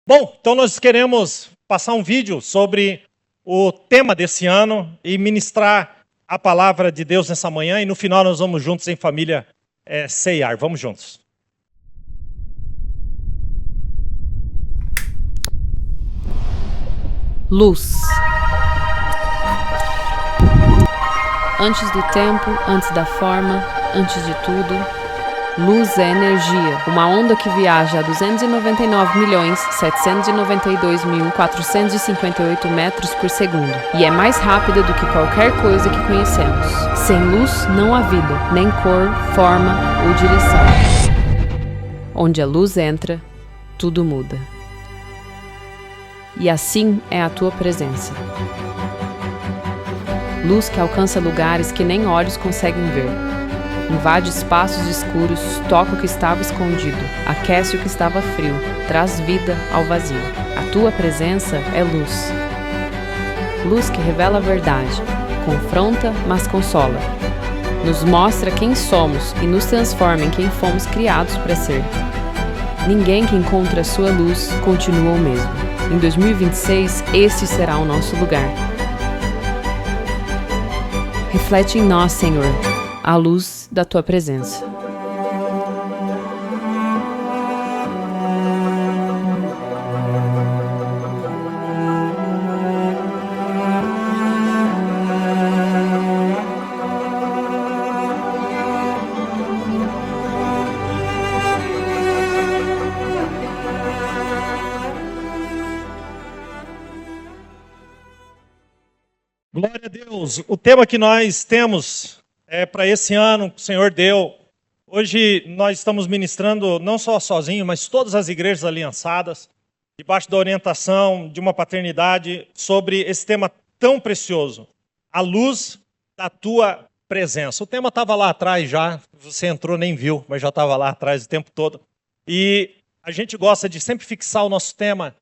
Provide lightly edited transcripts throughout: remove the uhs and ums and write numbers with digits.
Bom, então nós queremos passar um vídeo sobre o tema desse ano e ministrar a palavra de Deus nessa manhã, e no final nós vamos juntos em família ceiar. Vamos juntos. Luz. Antes do tempo, antes da forma, antes de tudo, luz é energia, uma onda que viaja a 299.792.458 metros por segundo e é mais rápida do que qualquer coisa que conhecemos. Sem luz não há vida, nem cor, forma ou direção. Onde a luz entra, tudo muda. E assim é a tua presença. Luz que alcança lugares que nem olhos conseguem ver. Invade espaços escuros, toca o que estava escondido, aquece o que estava frio, traz vida ao vazio. A tua presença é luz. Luz que revela a verdade, confronta, mas consola. Nos mostra quem somos e nos transforma em quem fomos criados para ser. Ninguém que encontra a sua luz continua o mesmo. Em 2026, este será o nosso lugar. Reflete em nós, Senhor, a luz da tua presença. Glória a Deus. O tema que nós temos para esse ano, que o Senhor deu. Hoje nós estamos ministrando não só sozinho, mas todas as igrejas aliançadas, debaixo da orientação de uma paternidade, sobre esse tema tão precioso, a luz da tua presença. O tema estava lá atrás já, você entrou nem viu, mas já estava lá atrás o tempo todo. E a gente gosta de sempre fixar o nosso tema,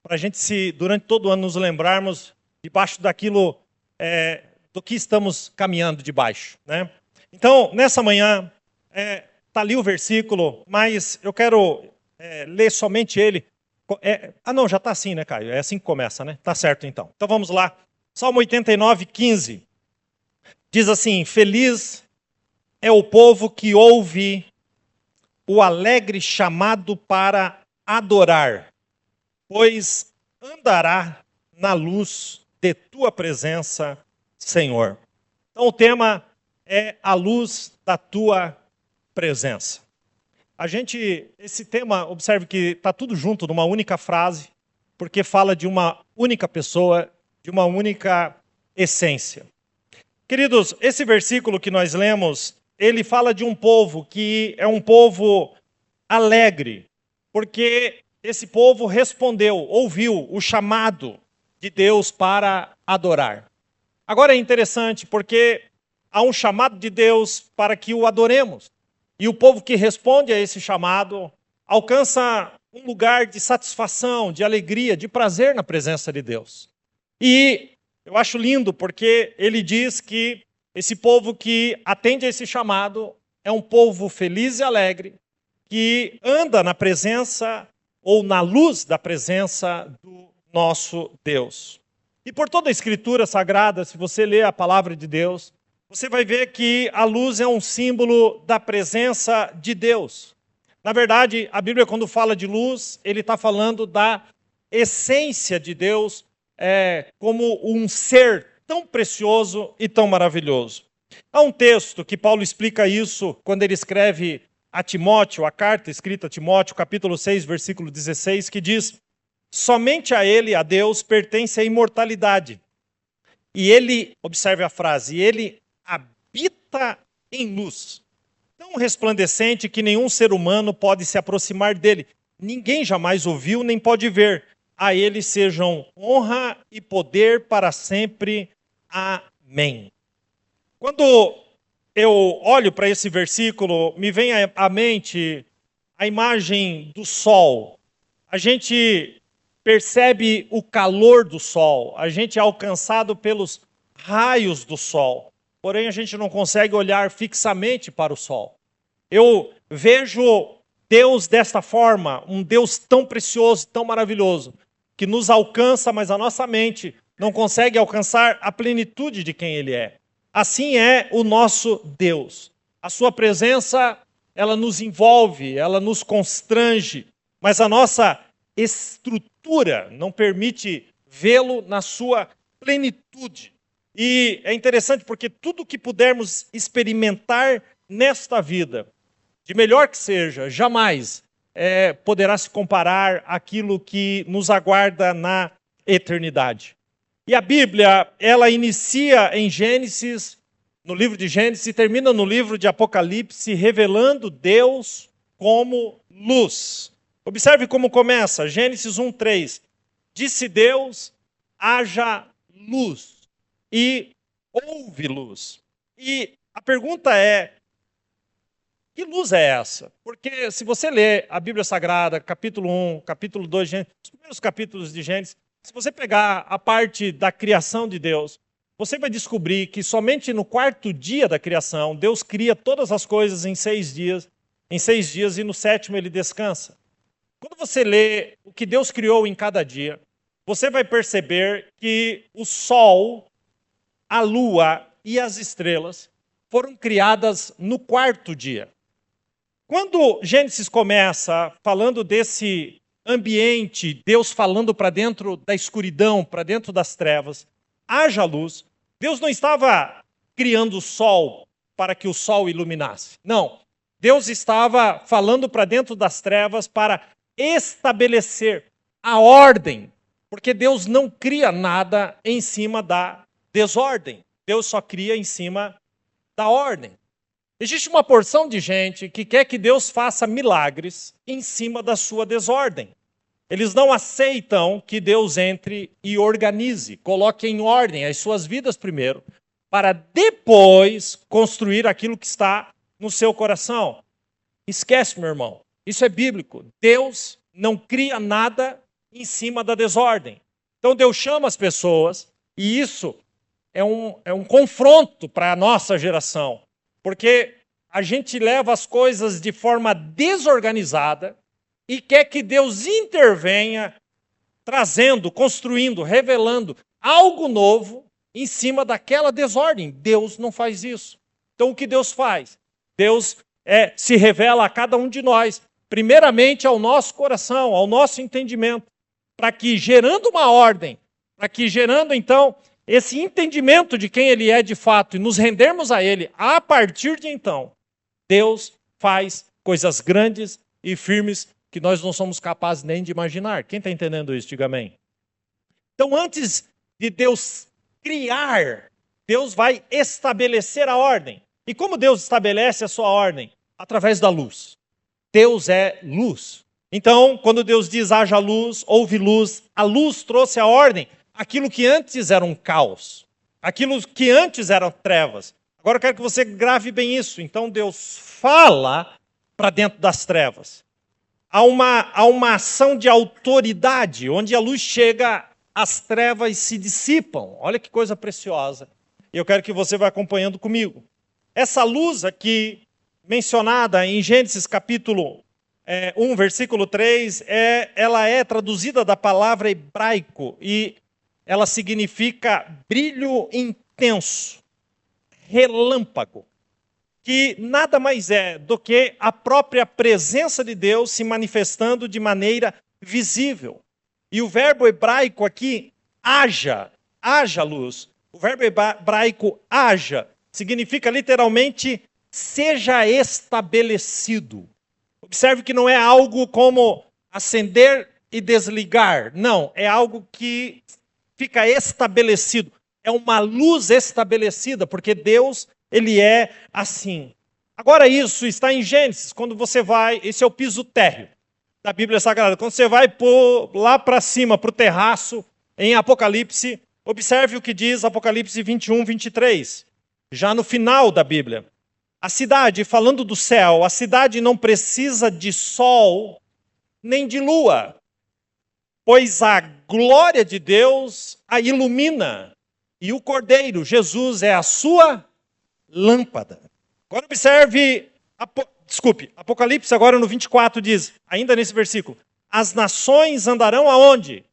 para a gente, durante todo o ano, nos lembrarmos debaixo daquilo do que estamos caminhando debaixo, né? Então, nessa manhã, está ali o versículo, mas eu quero ler somente ele. Não, já está assim, né, Caio? É assim que começa, né? Tá certo, então. Então vamos lá. Salmo 89, 15. Diz assim: Feliz é o povo que ouve o alegre chamado para adorar, pois andará na luz de tua presença, Senhor. Então o tema é a luz da tua presença. Esse tema, observe que está tudo junto numa única frase, porque fala de uma única pessoa, de uma única essência. Queridos, esse versículo que nós lemos, ele fala de um povo que é um povo alegre, porque esse povo respondeu, ouviu o chamado de Deus para adorar. Agora é interessante porque há um chamado de Deus para que o adoremos. E o povo que responde a esse chamado alcança um lugar de satisfação, de alegria, de prazer na presença de Deus. E eu acho lindo porque ele diz que esse povo que atende a esse chamado é um povo feliz e alegre, que anda na presença ou na luz da presença do nosso Deus. E por toda a Escritura Sagrada, se você ler a palavra de Deus, você vai ver que a luz é um símbolo da presença de Deus. Na verdade, a Bíblia, quando fala de luz, ele está falando da essência de Deus como um ser tão precioso e tão maravilhoso. Há um texto que Paulo explica isso quando ele escreve a Timóteo, a carta escrita a Timóteo, capítulo 6, versículo 16, que diz: somente a ele, a Deus, pertence a imortalidade. E ele, observe a frase, ele habita em luz, tão resplandecente que nenhum ser humano pode se aproximar dele. Ninguém jamais ouviu nem pode ver. A ele sejam honra e poder para sempre. Amém. Quando eu olho para esse versículo, me vem à mente a imagem do sol. A gente percebe o calor do sol, a gente é alcançado pelos raios do sol, porém a gente não consegue olhar fixamente para o sol. Eu vejo Deus desta forma, um Deus tão precioso, tão maravilhoso, que nos alcança, mas a nossa mente não consegue alcançar a plenitude de quem Ele é. Assim é o nosso Deus. A sua presença, ela nos envolve, ela nos constrange, mas a nossa estrutura não permite vê-lo na sua plenitude. E é interessante porque tudo que pudermos experimentar nesta vida, de melhor que seja, jamais poderá se comparar àquilo que nos aguarda na eternidade. E a Bíblia, ela inicia em Gênesis, no livro de Gênesis, e termina no livro de Apocalipse, revelando Deus como luz. Observe como começa, Gênesis 1:3. Disse Deus, haja luz, e houve luz. E a pergunta é, que luz é essa? Porque se você ler a Bíblia Sagrada, capítulo 1, capítulo 2, os primeiros capítulos de Gênesis, se você pegar a parte da criação de Deus, você vai descobrir que somente no quarto dia da criação, Deus cria todas as coisas em 6 dias, e no sétimo Ele descansa. Quando você lê o que Deus criou em cada dia, você vai perceber que o sol, a lua e as estrelas foram criadas no quarto dia. Quando Gênesis começa falando desse ambiente, Deus falando para dentro da escuridão, para dentro das trevas, haja luz, Deus não estava criando o sol para que o sol iluminasse. Não, Deus estava falando para dentro das trevas para estabelecer a ordem, porque Deus não cria nada em cima da desordem. Deus só cria em cima da ordem. Existe uma porção de gente que quer que Deus faça milagres em cima da sua desordem. Eles não aceitam que Deus entre e organize, coloque em ordem as suas vidas primeiro, para depois construir aquilo que está no seu coração. Esquece, meu irmão, isso é bíblico. Deus não cria nada em cima da desordem. Então Deus chama as pessoas, e isso é um confronto para a nossa geração, porque a gente leva as coisas de forma desorganizada e quer que Deus intervenha, trazendo, construindo, revelando algo novo em cima daquela desordem. Deus não faz isso. Então o que Deus faz? Deus se revela a cada um de nós, primeiramente ao nosso coração, ao nosso entendimento, para que gerando uma ordem, para que gerando então esse entendimento de quem Ele é de fato e nos rendermos a Ele, a partir de então, Deus faz coisas grandes e firmes que nós não somos capazes nem de imaginar. Quem está entendendo isso? Diga amém. Então, antes de Deus criar, Deus vai estabelecer a ordem. E como Deus estabelece a sua ordem? Através da luz. Deus é luz. Então, quando Deus diz haja luz, houve luz, a luz trouxe a ordem. Aquilo que antes era um caos, aquilo que antes eram trevas. Agora eu quero que você grave bem isso. Então Deus fala para dentro das trevas. Há uma ação de autoridade, onde a luz chega, as trevas se dissipam. Olha que coisa preciosa. E eu quero que você vá acompanhando comigo. Essa luz aqui, mencionada em Gênesis capítulo 1, versículo 3, ela é traduzida da palavra hebraico e ela significa brilho intenso, relâmpago, que nada mais é do que a própria presença de Deus se manifestando de maneira visível. E o verbo hebraico aqui, haja luz. O verbo hebraico haja significa literalmente seja estabelecido. Observe que não é algo como acender e desligar. Não, é algo que fica estabelecido. É uma luz estabelecida, porque Deus, Ele é assim. Agora isso está em Gênesis, quando você vai, esse é o piso térreo da Bíblia Sagrada. Quando você vai lá para cima, para o terraço, em Apocalipse, observe o que diz Apocalipse 21, 23. Já no final da Bíblia. A cidade, falando do céu, a cidade não precisa de sol nem de lua, pois a glória de Deus a ilumina, e o Cordeiro, Jesus, é a sua lâmpada. Agora observe Desculpe, Apocalipse agora no 24 diz, ainda nesse versículo, as nações andarão aonde?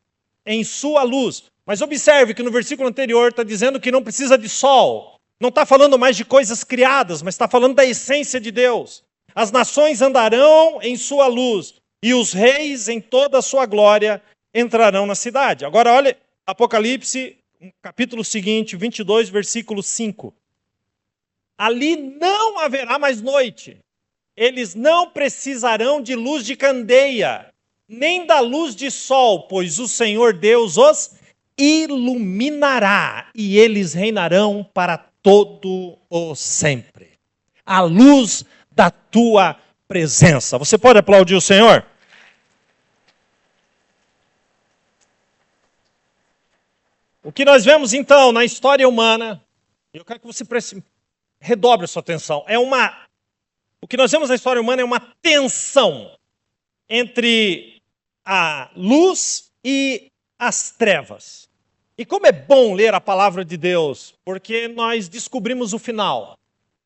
Em sua luz. Mas observe que no versículo anterior está dizendo que não precisa de sol. Não está falando mais de coisas criadas, mas está falando da essência de Deus. As nações andarão em sua luz, e os reis em toda a sua glória entrarão na cidade. Agora olha, Apocalipse, capítulo seguinte, 22, versículo 5. Ali não haverá mais noite. Eles não precisarão de luz de candeia, nem da luz de sol, pois o Senhor Deus os iluminará, e eles reinarão para todo o sempre. A luz da tua presença. Você pode aplaudir o Senhor? O que nós vemos então na história humana, eu quero que você redobre a sua atenção, o que nós vemos na história humana é uma tensão entre a luz e as trevas. E como é bom ler a palavra de Deus, porque nós descobrimos o final.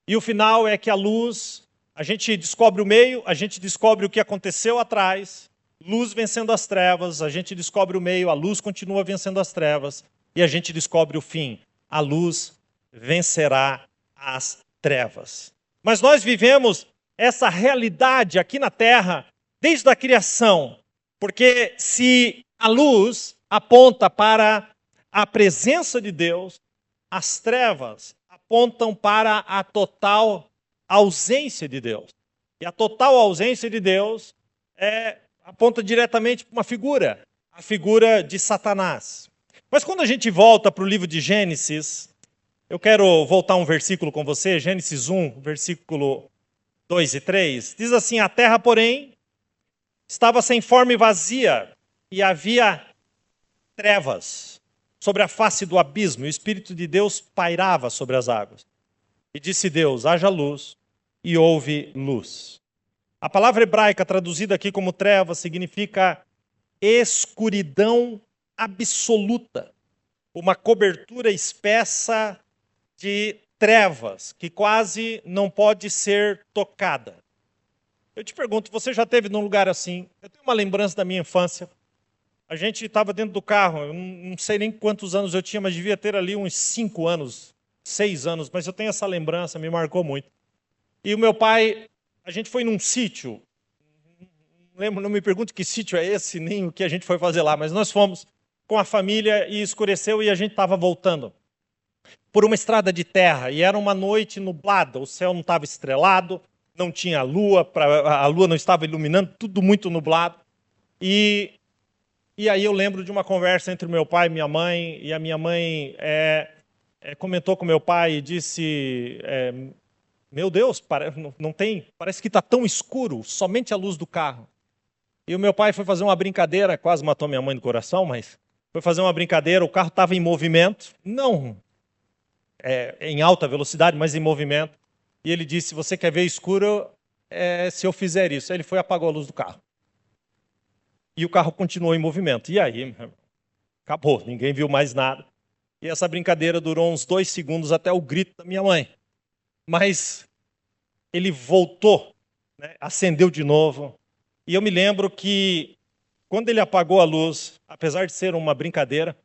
E o final é que a luz, a gente descobre o meio, a gente descobre o que aconteceu atrás, luz vencendo as trevas, a gente descobre o meio, a luz continua vencendo as trevas, e a gente descobre o fim, a luz vencerá as trevas. Mas nós vivemos essa realidade aqui na Terra desde a criação, porque se a luz aponta para a presença de Deus, as trevas apontam para a total ausência de Deus. E a total ausência de Deus aponta diretamente para uma figura, a figura de Satanás. Mas quando a gente volta para o livro de Gênesis, eu quero voltar um versículo com você, Gênesis 1, versículo 2 e 3, diz assim, a terra, porém, estava sem forma e vazia, e havia trevas sobre a face do abismo, e o Espírito de Deus pairava sobre as águas. E disse Deus, haja luz, e houve luz. A palavra hebraica traduzida aqui como trevas significa escuridão absoluta, uma cobertura espessa de trevas que quase não pode ser tocada. Eu te pergunto, você já esteve num lugar assim? Eu tenho uma lembrança da minha infância. A gente estava dentro do carro, eu não sei nem quantos anos eu tinha, mas devia ter ali uns 5 anos, 6 anos, mas eu tenho essa lembrança, me marcou muito. E o meu pai, a gente foi num sítio, não me pergunte que sítio é esse, nem o que a gente foi fazer lá, mas nós fomos com a família e escureceu e a gente estava voltando por uma estrada de terra, e era uma noite nublada, o céu não estava estrelado, não tinha lua, a lua não estava iluminando, tudo muito nublado. E aí eu lembro de uma conversa entre o meu pai e minha mãe, e a minha mãe comentou com meu pai e disse, meu Deus, parece que está tão escuro, somente a luz do carro. E o meu pai foi fazer uma brincadeira, quase matou minha mãe do coração, mas foi fazer uma brincadeira, o carro estava em movimento, não em alta velocidade, mas em movimento. E ele disse, você quer ver escuro se eu fizer isso? Aí ele foi e apagou a luz do carro. E o carro continuou em movimento. E aí, acabou, ninguém viu mais nada. E essa brincadeira durou uns 2 segundos até o grito da minha mãe. Mas ele voltou, acendeu de novo. E eu me lembro que quando ele apagou a luz, apesar de ser uma brincadeira,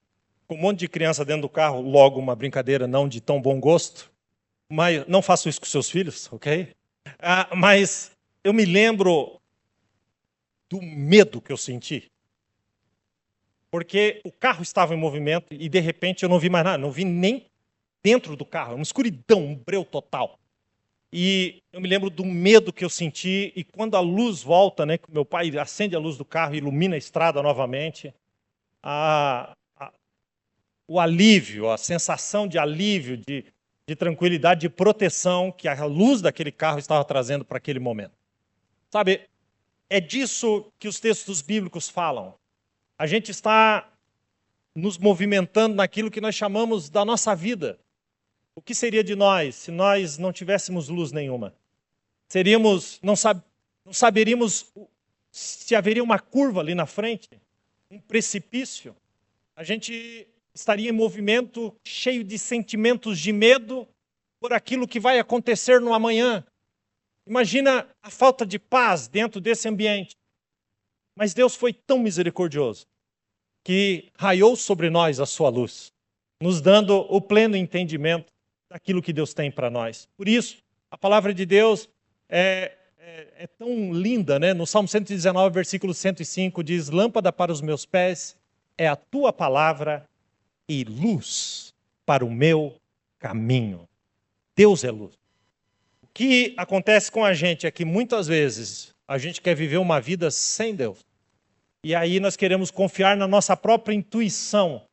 com um monte de criança dentro do carro, logo uma brincadeira não de tão bom gosto, mas não façam isso com seus filhos, ok? Mas eu me lembro do medo que eu senti. Porque o carro estava em movimento e, de repente, eu não vi mais nada. Não vi nem dentro do carro. Uma escuridão, um breu total. E eu me lembro do medo que eu senti. E quando a luz volta, que meu pai acende a luz do carro e ilumina a estrada novamente, o alívio, a sensação de alívio, de tranquilidade, de proteção que a luz daquele carro estava trazendo para aquele momento. Sabe, é disso que os textos bíblicos falam. A gente está nos movimentando naquilo que nós chamamos da nossa vida. O que seria de nós se nós não tivéssemos luz nenhuma? Não saberíamos se haveria uma curva ali na frente, um precipício. A gente estaria em movimento, cheio de sentimentos de medo por aquilo que vai acontecer no amanhã. Imagina a falta de paz dentro desse ambiente. Mas Deus foi tão misericordioso que raiou sobre nós a sua luz, nos dando o pleno entendimento daquilo que Deus tem para nós. Por isso, a palavra de Deus é tão linda, né? No Salmo 119, versículo 105, diz: lâmpada para os meus pés é a tua palavra e luz para o meu caminho. Deus é luz. O que acontece com a gente é que muitas vezes a gente quer viver uma vida sem Deus. E aí nós queremos confiar na nossa própria intuição,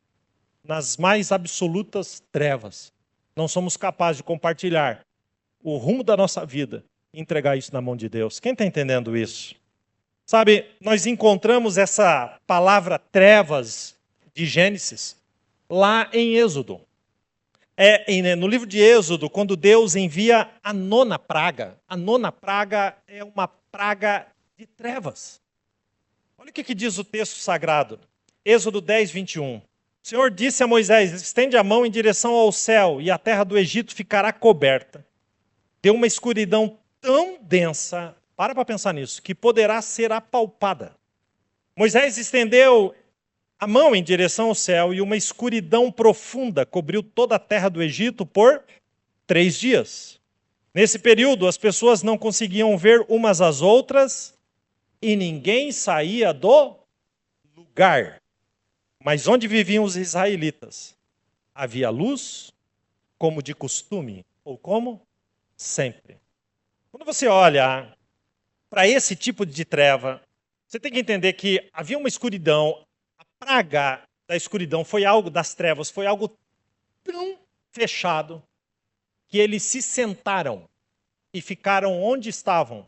nas mais absolutas trevas. Não somos capazes de compartilhar o rumo da nossa vida e entregar isso na mão de Deus. Quem está entendendo isso? Sabe, nós encontramos essa palavra trevas de Gênesis lá em Êxodo. No livro de Êxodo, quando Deus envia a nona praga. A nona praga é uma praga de trevas. Olha o que diz o texto sagrado. Êxodo 10, 21. O Senhor disse a Moisés: estende a mão em direção ao céu e a terra do Egito ficará coberta. Deu uma escuridão tão densa, para pensar nisso, que poderá ser apalpada. Moisés estendeu a mão em direção ao céu e uma escuridão profunda cobriu toda a terra do Egito por 3 dias. Nesse período, as pessoas não conseguiam ver umas às outras e ninguém saía do lugar. Mas onde viviam os israelitas? Havia luz, como de costume, ou como sempre. Quando você olha para esse tipo de treva, você tem que entender que havia uma escuridão. A praga da escuridão foi algo, das trevas, foi algo tão fechado que eles se sentaram e ficaram onde estavam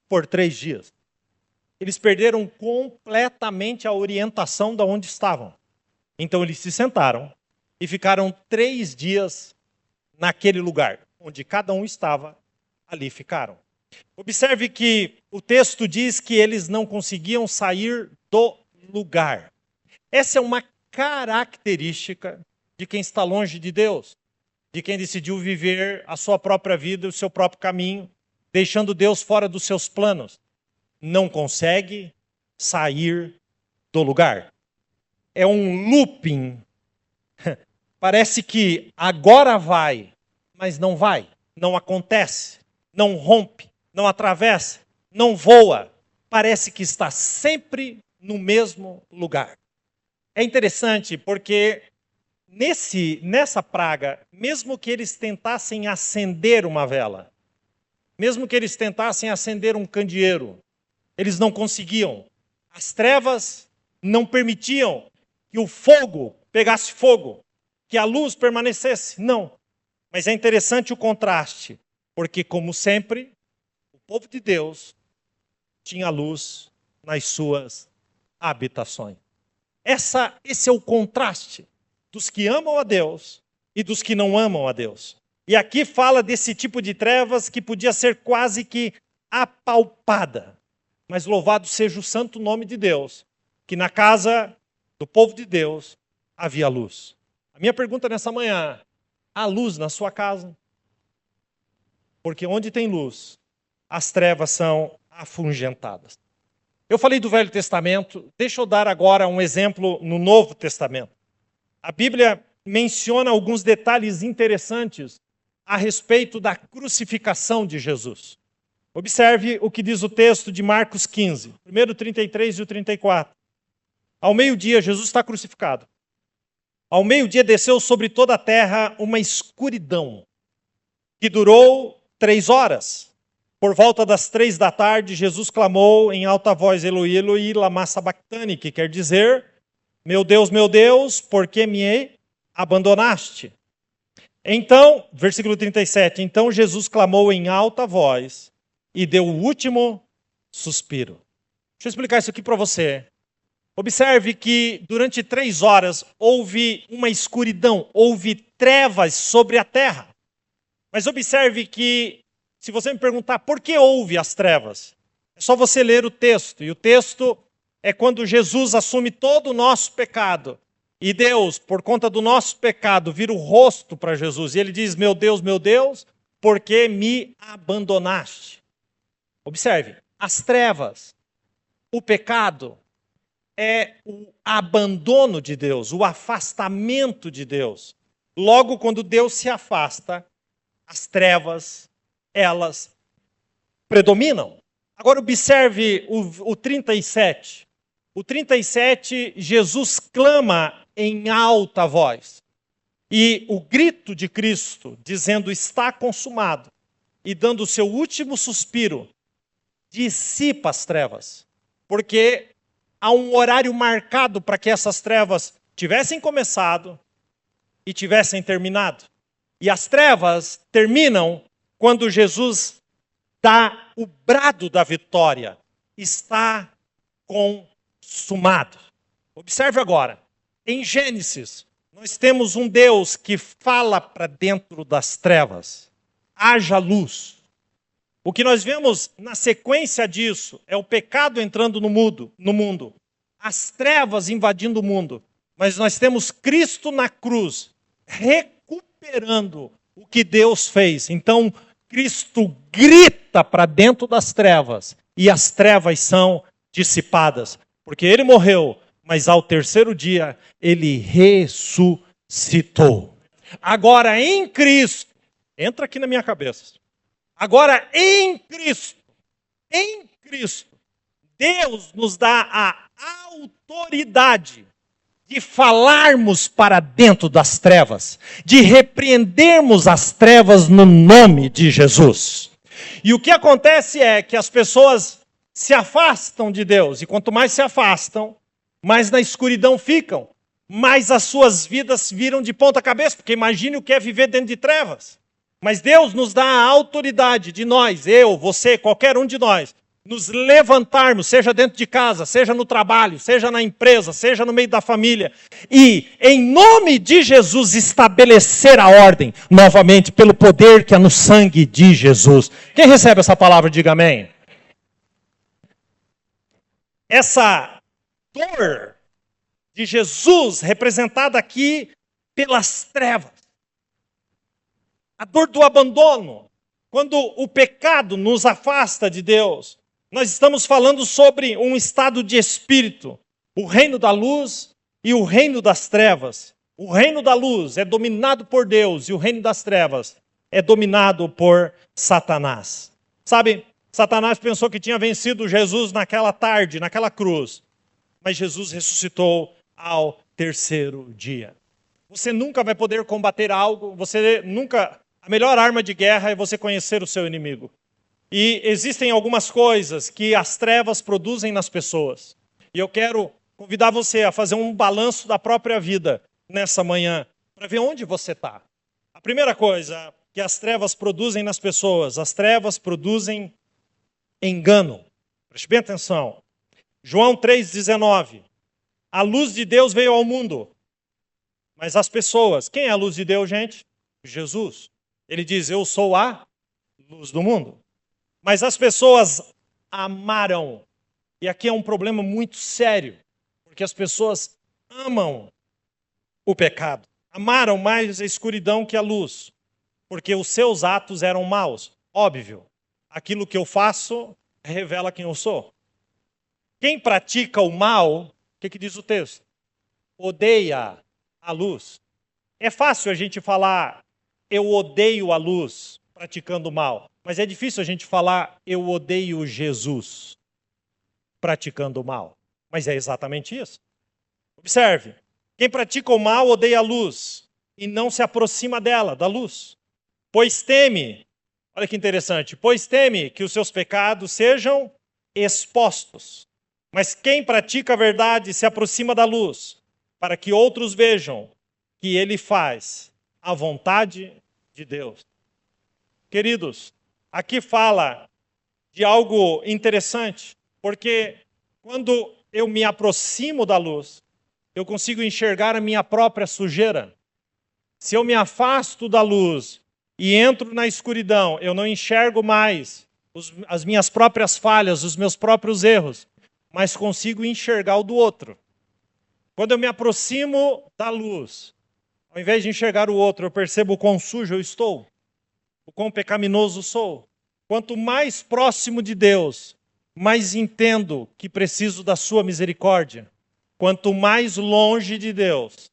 por 3 dias. Eles perderam completamente a orientação de onde estavam. Então eles se sentaram e ficaram 3 dias naquele lugar. Onde cada um estava, ali ficaram. Observe que o texto diz que eles não conseguiam sair do lugar. Essa é uma característica de quem está longe de Deus, de quem decidiu viver a sua própria vida, o seu próprio caminho, deixando Deus fora dos seus planos. Não consegue sair do lugar. É um looping. Parece que agora vai, mas não vai, não acontece, não rompe, não atravessa, não voa. Parece que está sempre no mesmo lugar. É interessante porque nessa praga, mesmo que eles tentassem acender uma vela, mesmo que eles tentassem acender um candeeiro, eles não conseguiam. As trevas não permitiam que o fogo pegasse fogo, que a luz permanecesse. Não. Mas é interessante o contraste, porque, como sempre, o povo de Deus tinha luz nas suas habitações. Esse é o contraste dos que amam a Deus e dos que não amam a Deus. E aqui fala desse tipo de trevas que podia ser quase que apalpada. Mas louvado seja o santo nome de Deus, que na casa do povo de Deus havia luz. A minha pergunta nessa manhã: há luz na sua casa? Porque onde tem luz, as trevas são afugentadas. Eu falei do Velho Testamento, deixa eu dar agora um exemplo no Novo Testamento. A Bíblia menciona alguns detalhes interessantes a respeito da crucificação de Jesus. Observe o que diz o texto de Marcos 15, primeiro 33 e o 34. Ao meio-dia, Jesus está crucificado. Ao meio-dia desceu sobre toda a terra uma escuridão, que durou 3 horas. Por volta das 3 da tarde, Jesus clamou em alta voz: Eloi, Eloi, lama sabachthani, que quer dizer: meu Deus, por que me abandonaste? Então, versículo 37, então Jesus clamou em alta voz e deu o último suspiro. Deixa eu explicar isso aqui para você. Observe que durante 3 horas houve uma escuridão, houve trevas sobre a terra. Mas observe que, se você me perguntar por que houve as trevas, é só você ler o texto. E o texto é quando Jesus assume todo o nosso pecado. E Deus, por conta do nosso pecado, vira o rosto para Jesus. E ele diz: meu Deus, por que me abandonaste? Observe, as trevas, o pecado, é o abandono de Deus, o afastamento de Deus. Logo, quando Deus se afasta, as trevas, elas predominam. Agora observe o 37. O 37, Jesus clama em alta voz. E o grito de Cristo, dizendo está consumado, e dando o seu último suspiro, dissipa as trevas. Porque há um horário marcado para que essas trevas tivessem começado e tivessem terminado. E as trevas terminam quando Jesus dá o brado da vitória. Está consumado. Observe agora, em Gênesis, nós temos um Deus que fala para dentro das trevas. Haja luz. O que nós vemos na sequência disso é o pecado entrando no mundo, as trevas invadindo o mundo. Mas nós temos Cristo na cruz, recuperando o que Deus fez. Então, Cristo grita para dentro das trevas e as trevas são dissipadas. Porque ele morreu, mas ao terceiro dia ele ressuscitou. Agora em Cristo, entra aqui na minha cabeça. Agora em Cristo, Deus nos dá a autoridade de falarmos para dentro das trevas, de repreendermos as trevas no nome de Jesus. E o que acontece é que as pessoas se afastam de Deus, e quanto mais se afastam, mais na escuridão ficam, mais as suas vidas viram de ponta cabeça, porque imagine o que é viver dentro de trevas. Mas Deus nos dá a autoridade de nós, eu, você, qualquer um de nós, nos levantarmos, seja dentro de casa, seja no trabalho, seja na empresa, seja no meio da família, e, em nome de Jesus, estabelecer a ordem, novamente, pelo poder que há no sangue de Jesus. Quem recebe essa palavra, diga amém. Essa dor de Jesus, representada aqui pelas trevas, a dor do abandono, quando o pecado nos afasta de Deus, nós estamos falando sobre um estado de espírito, o reino da luz e o reino das trevas. O reino da luz é dominado por Deus e o reino das trevas é dominado por Satanás. Sabe, Satanás pensou que tinha vencido Jesus naquela tarde, naquela cruz, mas Jesus ressuscitou ao terceiro dia. Você nunca vai poder combater algo, a melhor arma de guerra é você conhecer o seu inimigo. E existem algumas coisas que as trevas produzem nas pessoas. E eu quero convidar você a fazer um balanço da própria vida nessa manhã, para ver onde você está. A primeira coisa que as trevas produzem nas pessoas, as trevas produzem engano. Preste bem atenção. João 3,19. A luz de Deus veio ao mundo. Mas as pessoas, quem é a luz de Deus, gente? Jesus. Ele diz, eu sou a luz do mundo. Mas as pessoas amaram. E aqui é um problema muito sério. Porque as pessoas amam o pecado. Amaram mais a escuridão que a luz. Porque os seus atos eram maus. Óbvio. Aquilo que eu faço revela quem eu sou. Quem pratica o mal, o que diz o texto? Odeia a luz. É fácil a gente falar, eu odeio a luz, praticando o mal. Mas é difícil a gente falar, eu odeio Jesus, praticando o mal. Mas é exatamente isso. Observe, quem pratica o mal odeia a luz e não se aproxima dela, da luz. Pois teme, olha que interessante, pois teme que os seus pecados sejam expostos. Mas quem pratica a verdade se aproxima da luz, para que outros vejam que ele faz a vontade de Deus. Queridos, aqui fala de algo interessante, porque quando eu me aproximo da luz, eu consigo enxergar a minha própria sujeira. Se eu me afasto da luz e entro na escuridão, eu não enxergo mais as minhas próprias falhas, os meus próprios erros, mas consigo enxergar o do outro. Quando eu me aproximo da luz, ao invés de enxergar o outro, eu percebo o quão sujo eu estou, o quão pecaminoso sou, Quanto mais próximo de Deus, mais entendo que preciso da sua misericórdia. Quanto mais longe de Deus,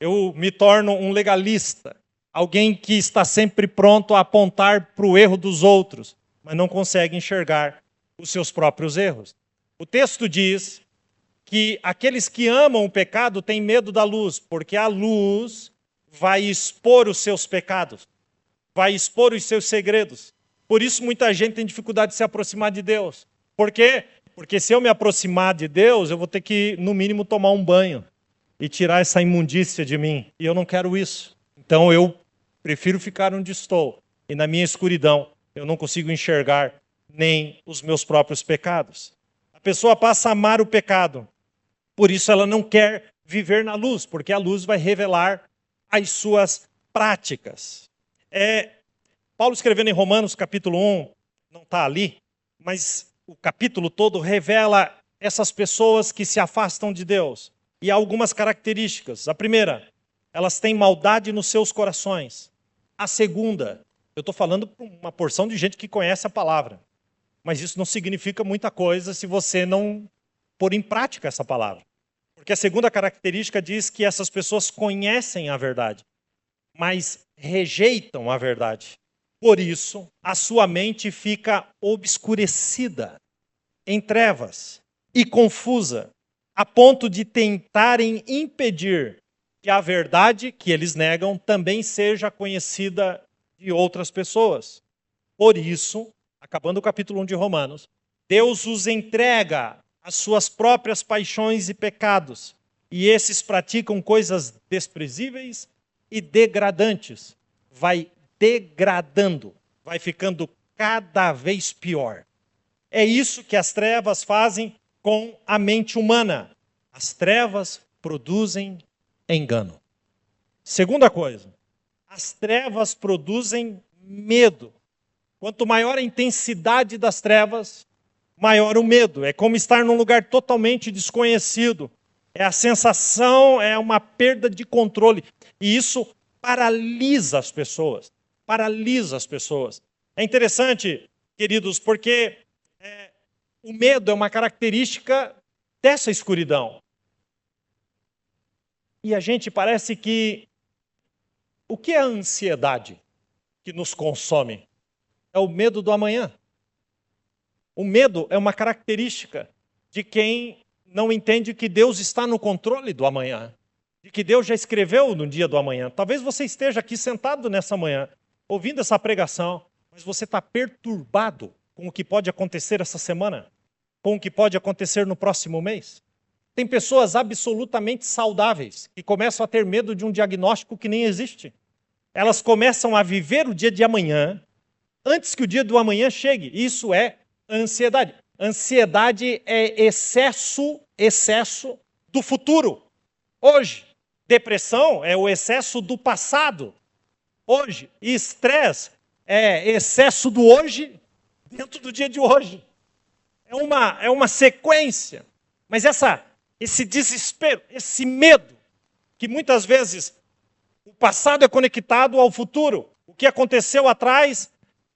eu me torno um legalista, alguém que está sempre pronto a apontar para o erro dos outros, mas não consegue enxergar os seus próprios erros. O texto diz que aqueles que amam o pecado têm medo da luz, porque a luz vai expor os seus pecados, vai expor os seus segredos. Por isso muita gente tem dificuldade de se aproximar de Deus. Por quê? Porque se eu me aproximar de Deus, eu vou ter que, no mínimo, tomar um banho e tirar essa imundícia de mim. E eu não quero isso. Então eu prefiro ficar onde estou. E na minha escuridão, eu não consigo enxergar nem os meus próprios pecados. A pessoa passa a amar o pecado. Por isso ela não quer viver na luz, porque a luz vai revelar as suas práticas. Paulo escrevendo em Romanos capítulo 1, não está ali, mas o capítulo todo revela essas pessoas que se afastam de Deus. E há algumas características. A primeira, elas têm maldade nos seus corações. A segunda, eu estou falando para uma porção de gente que conhece a palavra. Mas isso não significa muita coisa se você não pôr em prática essa palavra. Porque a segunda característica diz que essas pessoas conhecem a verdade, mas rejeitam a verdade. Por isso, a sua mente fica obscurecida, em trevas e confusa, a ponto de tentarem impedir que a verdade que eles negam também seja conhecida de outras pessoas. Por isso, acabando o capítulo 1 de Romanos, Deus os entrega às suas próprias paixões e pecados, e esses praticam coisas desprezíveis e degradantes. Vai degradando, vai ficando cada vez pior. É isso que as trevas fazem com a mente humana. As trevas produzem engano. Segunda coisa, as trevas produzem medo. Quanto maior a intensidade das trevas, maior o medo. É como estar num lugar totalmente desconhecido. É a sensação, é uma perda de controle. E isso paralisa as pessoas. Paralisa as pessoas. É interessante, queridos, porque o medo é uma característica dessa escuridão. E a gente parece que... O que é a ansiedade que nos consome? É o medo do amanhã. O medo é uma característica de quem não entende que Deus está no controle do amanhã. De que Deus já escreveu no dia do amanhã. Talvez você esteja aqui sentado nessa manhã, ouvindo essa pregação, mas você está perturbado com o que pode acontecer essa semana, com o que pode acontecer no próximo mês. Tem pessoas absolutamente saudáveis que começam a ter medo de um diagnóstico que nem existe. Elas começam a viver o dia de amanhã antes que o dia do amanhã chegue. Isso é ansiedade. Ansiedade é excesso do futuro. Hoje, depressão é o excesso do passado. Hoje, estresse é excesso do hoje dentro do dia de hoje. É uma sequência. Mas esse desespero, esse medo, que muitas vezes o passado é conectado ao futuro. O que aconteceu atrás,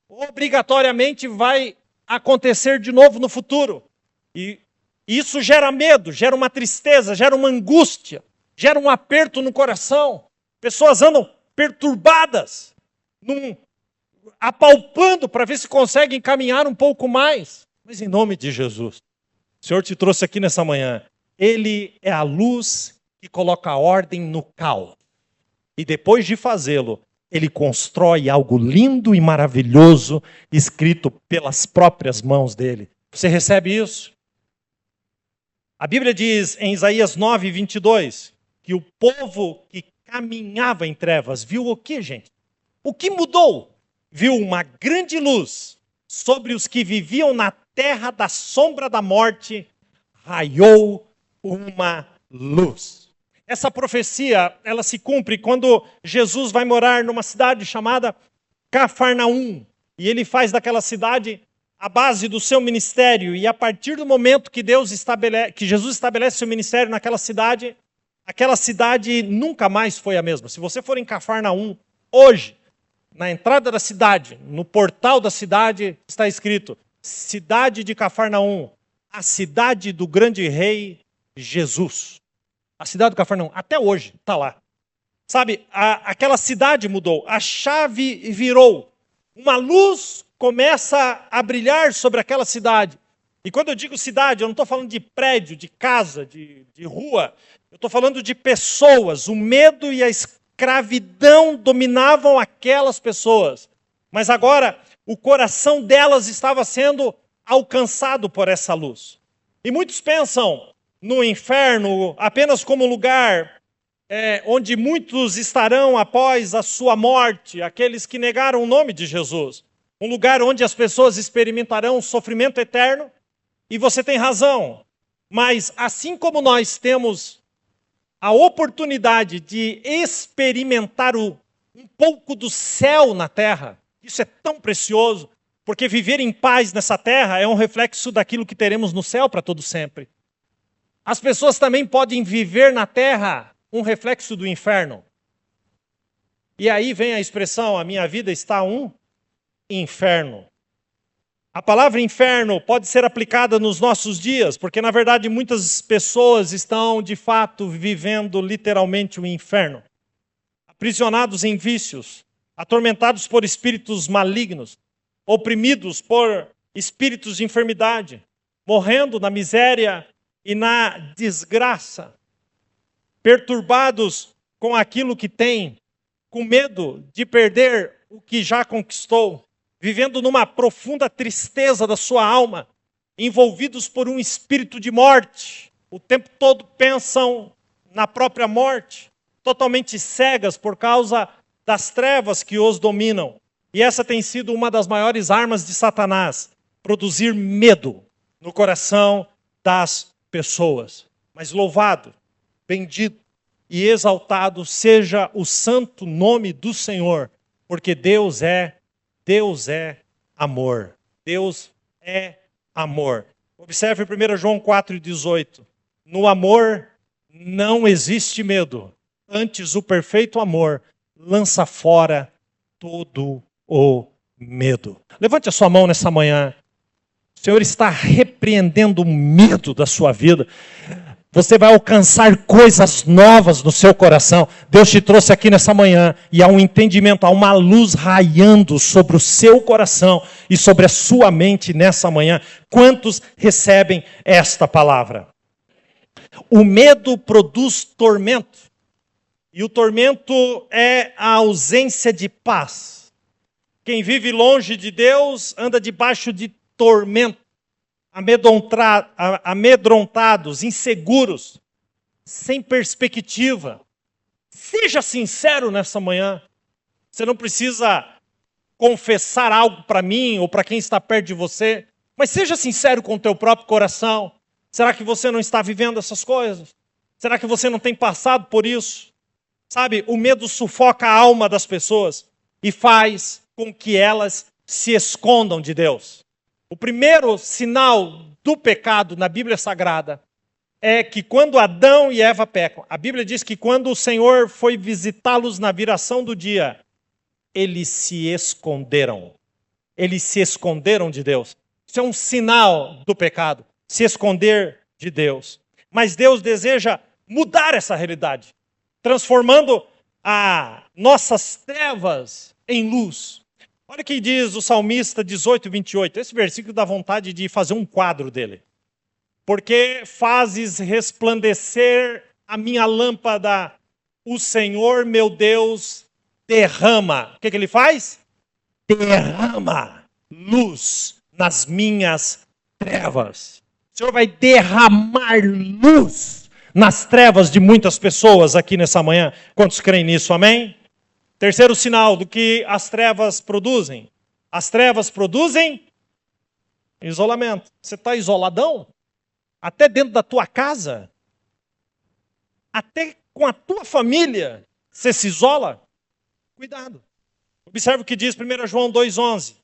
obrigatoriamente vai acontecer de novo no futuro. E isso gera medo, gera uma tristeza, gera uma angústia, gera um aperto no coração. Pessoas andam perturbadas, apalpando para ver se conseguem caminhar um pouco mais. Mas em nome de Jesus, o Senhor te trouxe aqui nessa manhã. Ele é a luz que coloca a ordem no caos. E depois de fazê-lo, ele constrói algo lindo e maravilhoso, escrito pelas próprias mãos dele. Você recebe isso? A Bíblia diz em Isaías 9, 22, que o povo que caminhava em trevas viu o que, gente? O que mudou? Viu uma grande luz sobre os que viviam na terra da sombra da morte, raiou uma luz. Essa profecia, ela se cumpre quando Jesus vai morar numa cidade chamada Cafarnaum. E ele faz daquela cidade a base do seu ministério. E a partir do momento que Jesus estabelece seu ministério naquela cidade, aquela cidade nunca mais foi a mesma. Se você for em Cafarnaum hoje, na entrada da cidade, no portal da cidade, está escrito: Cidade de Cafarnaum, a cidade do grande rei Jesus. A cidade de Cafarnaum, até hoje, está lá. Sabe, aquela cidade mudou, a chave virou. Uma luz começa a brilhar sobre aquela cidade. E quando eu digo cidade, eu não estou falando de prédio, de casa, de rua. Eu estou falando de pessoas. O medo e a escravidão dominavam aquelas pessoas. Mas agora, o coração delas estava sendo alcançado por essa luz. E muitos pensam no inferno apenas como lugar onde muitos estarão após a sua morte, aqueles que negaram o nome de Jesus. Um lugar onde as pessoas experimentarão sofrimento eterno. E você tem razão, mas assim como nós temos a oportunidade de experimentar um pouco do céu na terra, isso é tão precioso, porque viver em paz nessa terra é um reflexo daquilo que teremos no céu para todo sempre. As pessoas também podem viver na terra um reflexo do inferno. E aí vem a expressão: a minha vida está um inferno. A palavra inferno pode ser aplicada nos nossos dias, porque na verdade muitas pessoas estão de fato vivendo literalmente o inferno. Aprisionados em vícios, atormentados por espíritos malignos, oprimidos por espíritos de enfermidade, morrendo na miséria e na desgraça, perturbados com aquilo que têm, com medo de perder o que já conquistou, vivendo numa profunda tristeza da sua alma, envolvidos por um espírito de morte, o tempo todo pensam na própria morte, totalmente cegas por causa das trevas que os dominam. E essa tem sido uma das maiores armas de Satanás, produzir medo no coração das pessoas. Mas louvado, bendito e exaltado seja o santo nome do Senhor, porque Deus é amor. Deus é amor. Observe 1 João 4,18. No amor não existe medo. Antes, o perfeito amor lança fora todo o medo. Levante a sua mão nessa manhã. O Senhor está repreendendo o medo da sua vida. Você vai alcançar coisas novas no seu coração. Deus te trouxe aqui nessa manhã e há um entendimento, há uma luz raiando sobre o seu coração e sobre a sua mente nessa manhã. Quantos recebem esta palavra? O medo produz tormento. E o tormento é a ausência de paz. Quem vive longe de Deus anda debaixo de tormento. Amedrontados, inseguros, sem perspectiva. Seja sincero nessa manhã. Você não precisa confessar algo para mim ou para quem está perto de você, mas seja sincero com o teu próprio coração. Será que você não está vivendo essas coisas? Será que você não tem passado por isso? Sabe, o medo sufoca a alma das pessoas e faz com que elas se escondam de Deus. O primeiro sinal do pecado na Bíblia Sagrada é que quando Adão e Eva pecam, a Bíblia diz que quando o Senhor foi visitá-los na viração do dia, eles se esconderam. Eles se esconderam de Deus. Isso é um sinal do pecado, se esconder de Deus. Mas Deus deseja mudar essa realidade, transformando as nossas trevas em luz. Olha o que diz o salmista 18:28. Esse versículo dá vontade de fazer um quadro dele. Porque fazes resplandecer a minha lâmpada, o Senhor meu Deus derrama. O que ele faz? Derrama luz nas minhas trevas. O Senhor vai derramar luz nas trevas de muitas pessoas aqui nessa manhã. Quantos creem nisso? Amém? Terceiro sinal do que as trevas produzem. As trevas produzem isolamento. Você está isoladão? Até dentro da tua casa? Até com a tua família? Você se isola? Cuidado. Observe o que diz 1 João 2,11.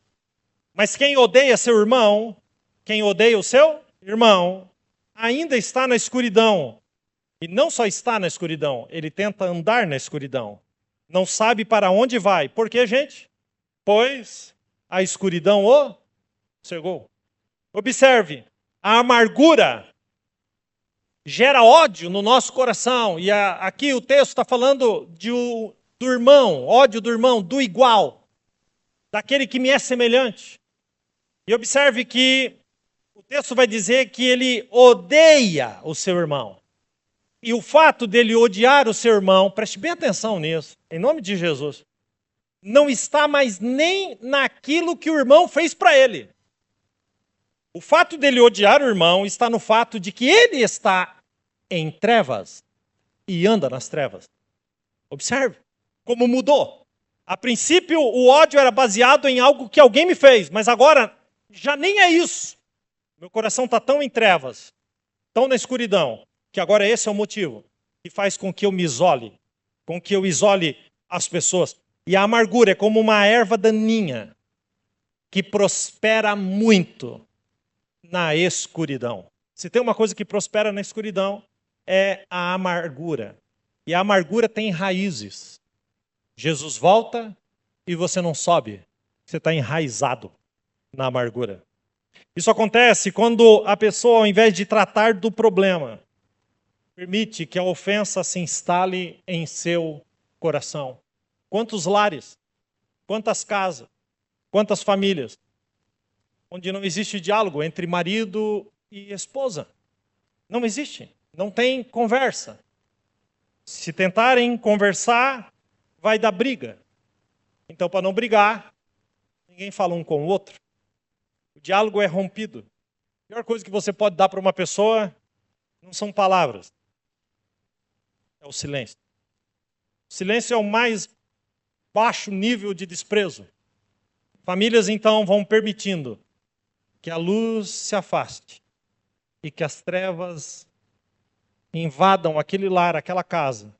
Mas quem odeia seu irmão, quem odeia o seu irmão, ainda está na escuridão. E não só está na escuridão, ele tenta andar na escuridão. Não sabe para onde vai. Por quê, gente? pois a escuridão o cegou. Observe, a amargura gera ódio no nosso coração. E aqui o texto está falando do irmão, ódio do irmão, do igual, daquele que me é semelhante. E observe que o texto vai dizer que ele odeia o seu irmão. E o fato dele odiar o seu irmão, preste bem atenção nisso, em nome de Jesus, não está mais nem naquilo que o irmão fez para ele. O fato dele odiar o irmão está no fato de que ele está em trevas e anda nas trevas. Observe como mudou. A princípio, o ódio era baseado em algo que alguém me fez, mas agora já nem é isso. Meu coração está tão em trevas, tão na escuridão, que agora esse é o motivo que faz com que eu me isole, com que eu isole as pessoas. E a amargura é como uma erva daninha que prospera muito na escuridão. Se tem uma coisa que prospera na escuridão, é a amargura. E a amargura tem raízes. Jesus volta e você não sobe. Você está enraizado na amargura. Isso acontece quando a pessoa, ao invés de tratar do problema, permite que a ofensa se instale em seu coração. Quantos lares, quantas casas, quantas famílias, onde não existe diálogo entre marido e esposa. Não existe, não tem conversa. Se tentarem conversar, vai dar briga. Então, para não brigar, ninguém fala um com o outro. O diálogo é rompido. A pior coisa que você pode dar para uma pessoa não são palavras. É o silêncio. O silêncio é o mais baixo nível de desprezo. Famílias, então, vão permitindo que a luz se afaste e que as trevas invadam aquele lar, aquela casa,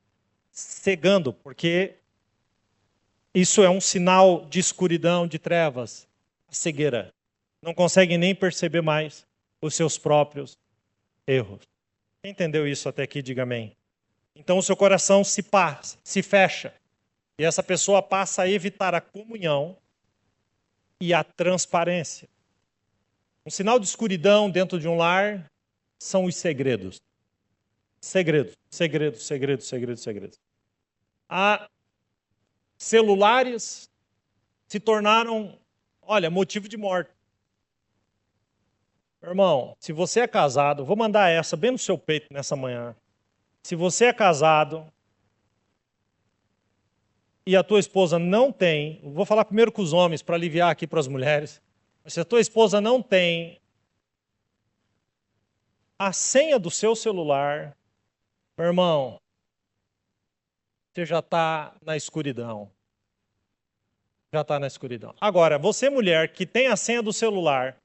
cegando, porque isso é um sinal de escuridão, de trevas, a cegueira. Não conseguem nem perceber mais os seus próprios erros. Quem entendeu isso até aqui, diga amém. Então o seu coração se fecha. E essa pessoa passa a evitar a comunhão e a transparência. Um sinal de escuridão dentro de um lar são os segredos. Segredos, segredos, segredos, segredos, segredos. Celulares se tornaram, motivo de morte. Irmão, se você é casado, vou mandar essa bem no seu peito nessa manhã. Se você é casado e a tua esposa não tem, vou falar primeiro com os homens para aliviar aqui para as mulheres, mas se a tua esposa não tem a senha do seu celular, meu irmão, você já está na escuridão. Já está na escuridão. Agora, você mulher que tem a senha do celular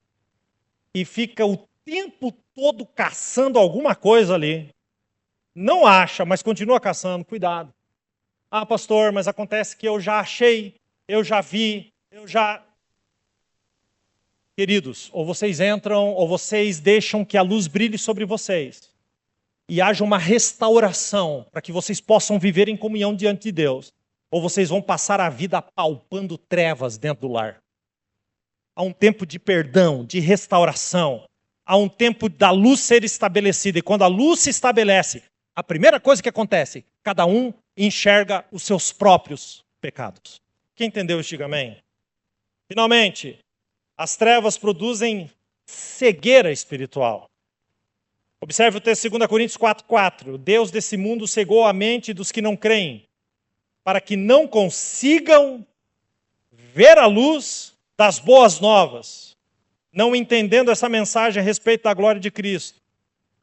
e fica o tempo todo caçando alguma coisa ali, não acha, mas continua caçando, cuidado. Ah, pastor, mas acontece que eu já achei, eu já vi, Queridos, ou vocês entram, ou vocês deixam que a luz brilhe sobre vocês. E haja uma restauração para que vocês possam viver em comunhão diante de Deus. Ou vocês vão passar a vida apalpando trevas dentro do lar. Há um tempo de perdão, de restauração. Há um tempo da luz ser estabelecida. E quando a luz se estabelece, a primeira coisa que acontece, cada um enxerga os seus próprios pecados. Quem entendeu isso, diga amém. Finalmente, as trevas produzem cegueira espiritual. Observe o texto 2 Coríntios 4:4. O Deus desse mundo cegou a mente dos que não creem, para que não consigam ver a luz das boas novas, não entendendo essa mensagem a respeito da glória de Cristo,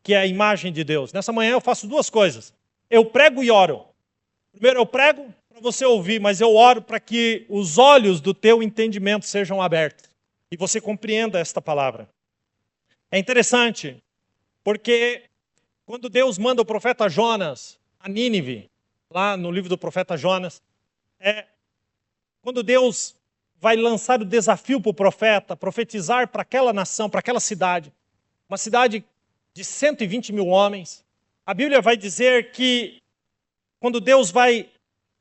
que é a imagem de Deus. Nessa manhã eu faço duas coisas. Eu prego e oro. Primeiro eu prego para você ouvir, mas eu oro para que os olhos do teu entendimento sejam abertos e você compreenda esta palavra. É interessante, porque quando Deus manda o profeta Jonas a Nínive, lá no livro do profeta Jonas, quando Deus vai lançar o desafio para o profeta, profetizar para aquela nação, para aquela cidade, uma cidade de 120 mil homens, a Bíblia vai dizer que quando Deus vai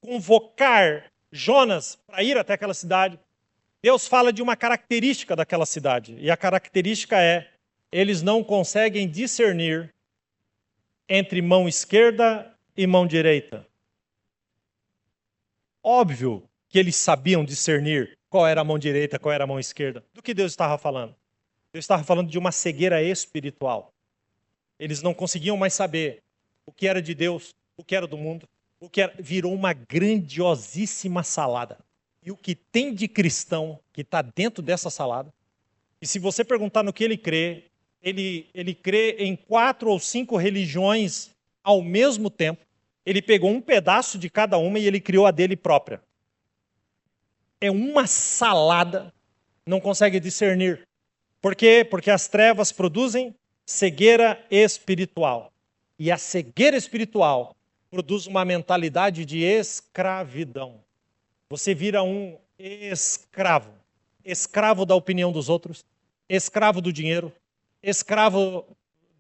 convocar Jonas para ir até aquela cidade, Deus fala de uma característica daquela cidade. E a característica é, eles não conseguem discernir entre mão esquerda e mão direita. Óbvio que eles sabiam discernir qual era a mão direita, qual era a mão esquerda. Do que Deus estava falando? Deus estava falando de uma cegueira espiritual. Eles não conseguiam mais saber o que era de Deus, o que era do mundo, o que era... Virou uma grandiosíssima salada. E o que tem de cristão que está dentro dessa salada, e se você perguntar no que ele crê em 4 ou 5 religiões ao mesmo tempo. Ele pegou um pedaço de cada uma e ele criou a dele própria. É uma salada, não consegue discernir. Por quê? Porque as trevas produzem cegueira espiritual. E a cegueira espiritual produz uma mentalidade de escravidão. Você vira um escravo. Escravo da opinião dos outros, escravo do dinheiro, escravo